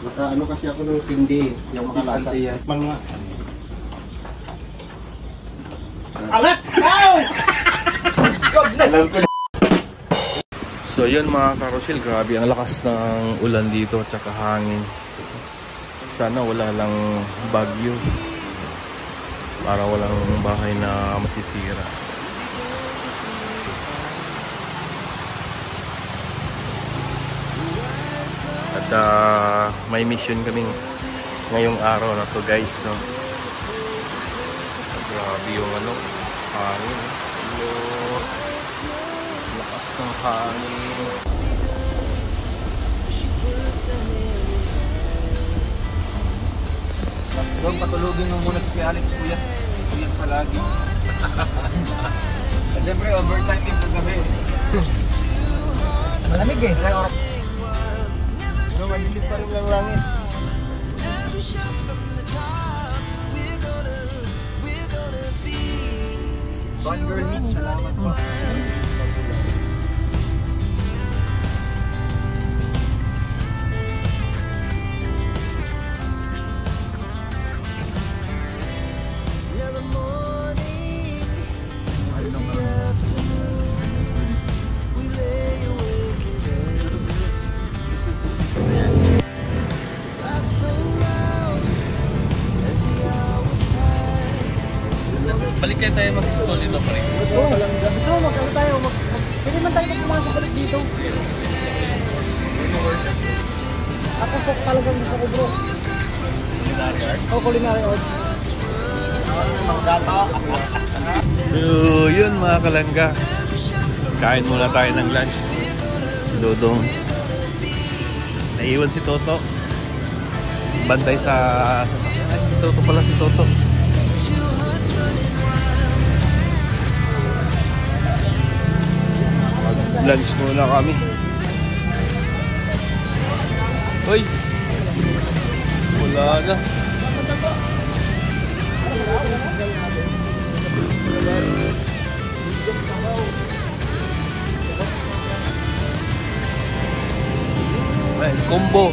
Ano kasi ako ng hindi. Yung makalasa. Mga... Alat! Ow! So yun mga karosil, grabe ang lakas ng ulan dito at saka hangin. Sana wala lang bagyo para walang bahay na masisira. At may mission kaming ngayong araw na to guys, no? So, grabe yung hangin. Lakas ng hangin. Huwag patulogin mo muna si Alex, kuya. Kuya palagi. Siyempre, overtime yung kagabi. Malamig eh. Pero malilit pa rin lang langit. One girl meets, salamat po. Balik kayo tayo mag-school dito pa rin. Oo, gusto mo mag-ano tayo, pwede man tayo pumasok ulit dito. Ako po talagang gusto ko bro. Culinary arts? O, culinary arts. So yun mga kalangga, kain muna tayo ng lunch. Si Dodong naiwan si Toto, bantay sa sasakyan. Ay, Toto pala si Toto. Lunch muna kami. Hoy, wala na. Ay, combo.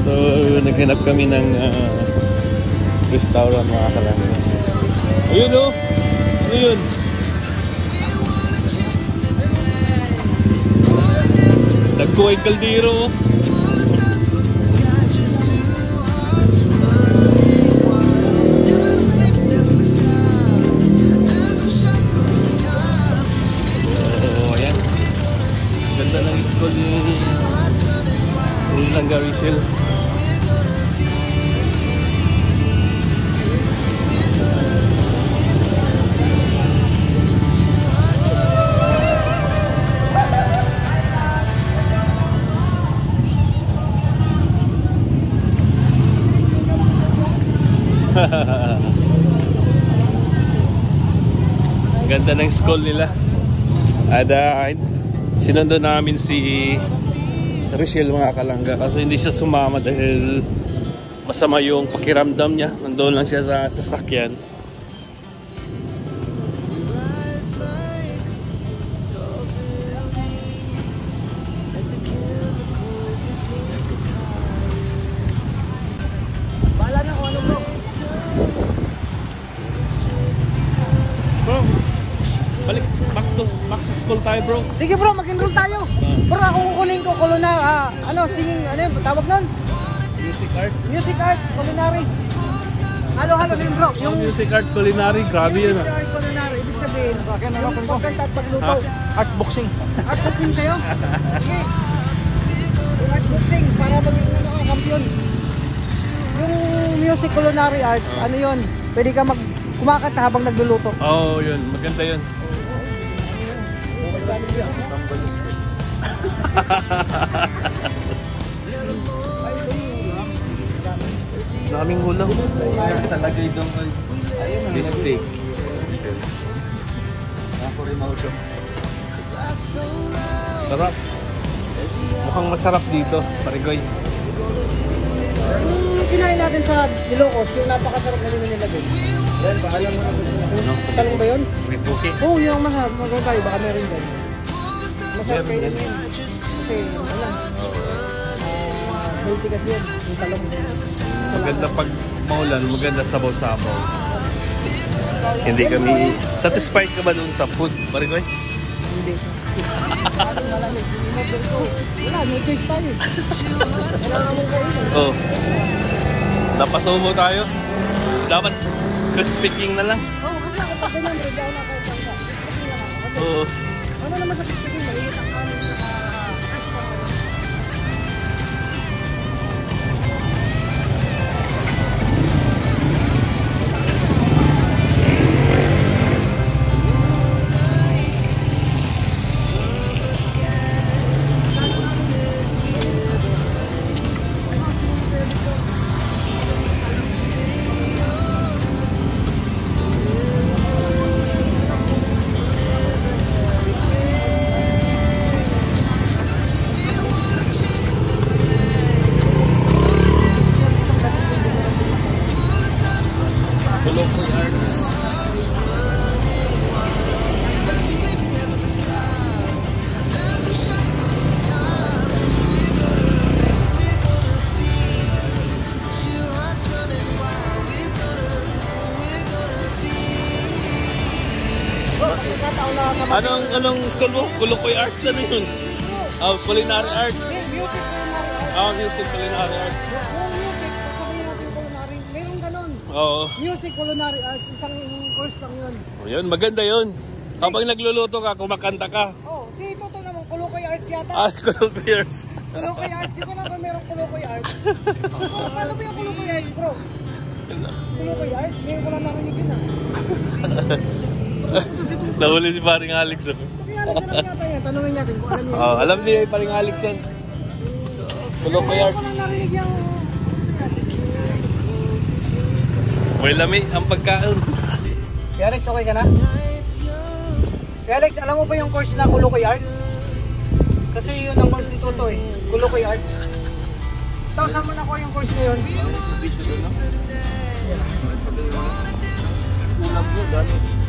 So, naghanap kami ng restaurant mga kalangga. Ayun o! Ano yun? Nagkuhay kaldero. Oh, ayan. Ganda ng school yung Langga Rachel. Ganda ng school nila. At sinundo namin si Rachel mga kalangga kasi hindi siya sumama dahil masama yung pakiramdam niya. Nandoon lang siya sa sasakyan. Bahala na kung ano bro. Bro, balik back to school tayo bro. Sige bro, mag-enroll tayo. Bro, ako kukunin ko singing, ano yun, tawag nun? Music art, culinary. Halo-halo din bro. Yung music art culinary, grabe yun ah. Music art culinary, ibig sabihin, yung pagkanta at pagluto. Art boxing. Art boxing kayo? Sige. Yung art boxing, para maging kampiyon. Yung music culinary arts, ano yun? Pwede ka kumakanta habang nagluluto. Oo, yun. Maganda yun. Daming ulam. Talagay doon. Mistake. Ako rin mauto. Sarap. Mukhang masarap dito, Parigoy. Yung kinain natin sa Ilocos, yung napakasarap na rin nilagay. Yan, paalam mo na gusto mo. Ano? Talong ba yun? May buki. Oo, yung masarap. Magkakaroon tayo, baka meron dyan. Masarap kayo Meron yun. Kasi, wala. Healthy kasi yun. Yung talong. Maganda pag maulan, maganda sabaw-sabaw. Hindi kami... Satisfied ka ba dun sa food, Marigoy? Hindi. Malamig. Wala, no choice tayo. Wala naman kayo. Oo. Napasubo tayo. Dapat crispy king na lang. Oo, kasi ako pag ganyan, ready ako na kahit bangga. Crispy lang ako. Kasi, Oo. ano naman sa crispy king, maliit ang kanin na cash pa. Anong school mo? Kulukoy Arts? Ano yun? Oh, Culinary Arts. Music culinary arts. Oh, music culinary arts. Yung music, sasabihin natin culinary. Meron ganun. Oo. Music culinary arts. Isang course lang yun. Oh, yun, maganda yun. Kapag nagluluto ka, kumakanta ka. Oh, si Toto naman, Kulukoy Arts yata. Ah, Kulukoy Arts. Kulukoy Arts, di ko na ba merong Kulukoy Arts? Paano ba yung Kulukoy Arts, bro? Kulukoy Arts? Ngayon ko lang narinig yun ah. Nahuli si paring Alex. Oh. Kaya alam na yata yan, tanungin natin kung alam niya. Oh, alam niya yung paring Alex yan. Kulukoy Ngayon Arts. ko lang narinig yung... May lami ang pagkaon. Kaya Alex, okay ka na? Kaya Alex, alam mo ba yung course na Kulukoy Arts? Kasi yun ang course ni Toto eh. Kulukoy Arts. Tapos saan mo nakuha yung course na yun? Ulam ko, dami.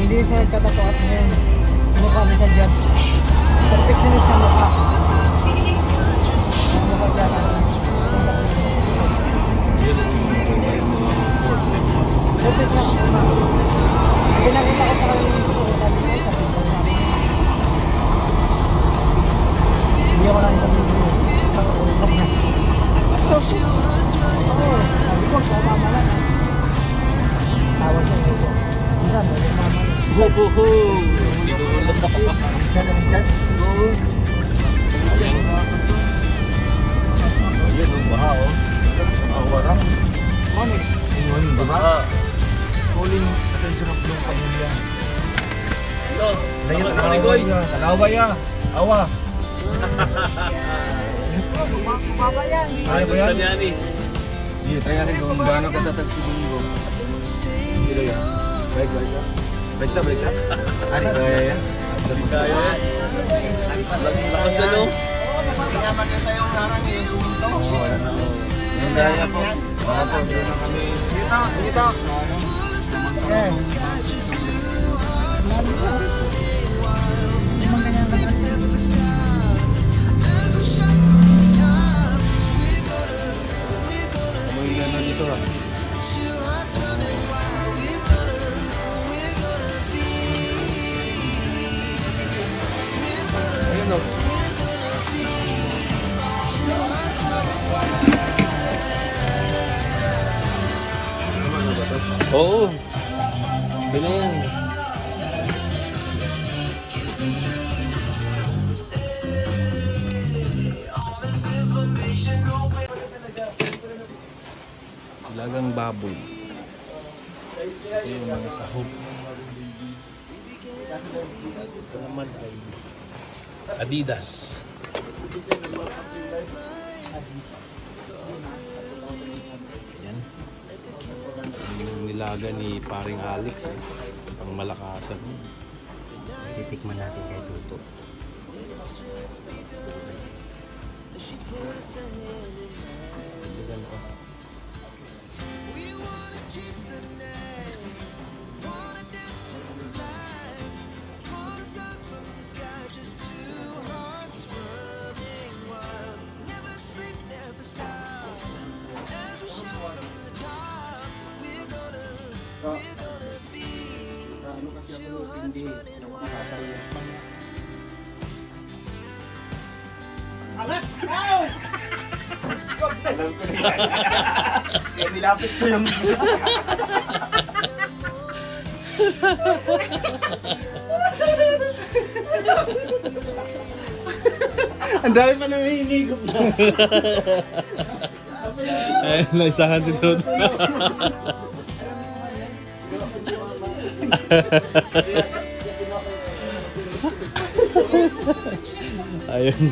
Hindi siya nagtatatuat ngayon. Mukha na siya dyan. Perfectionist na mukha. Mukha dyan. Perfect na mukha. Pinakita ko pa kayo yung sabi ko sa pinto sa amin. Hindi ako lang isang video. Pag-ulog na. Oo. Sabi ko, mama lang. Tawa siya ito. Minsan, mama lang. Ho! Hindi ko ulit ako. Minsan. Oo. Yan, ang baha oh. Ang warang. Money. Ang baha. Calling attention of yung pamilya. Hello, sama sa Marigoy. Talawa ya. Awa. Baba yan. Ay ba yan? Tanyani. Iya, try natin kung gaano katatag si Bingo. Dito yan. Baik. Baik ta. Ano kaya yan? Hindi kaya yan. Lakas na no? Yaman na tayo ang harang eh. Oo, yan na. Yung daya po. Baka po, doon na kami. Dito. Yes. Limang ganyan na Umuwi na dito ha. Ayun o. Oo. Doon na yan. Lagang baboy. Ito yung mga sahog. Ito naman ay Adidas. Yan. Yung nilaga ni paring Alex. Ang malakasan. Titikman natin kay Tuto. Ano kasi ako hindi nakakasaya. Alat! Ow! Alam ko na yan. Kaya nilapit ko yung... Ang dami pa na hinihigop na. Ayun, naisahan si Toto. Ayun.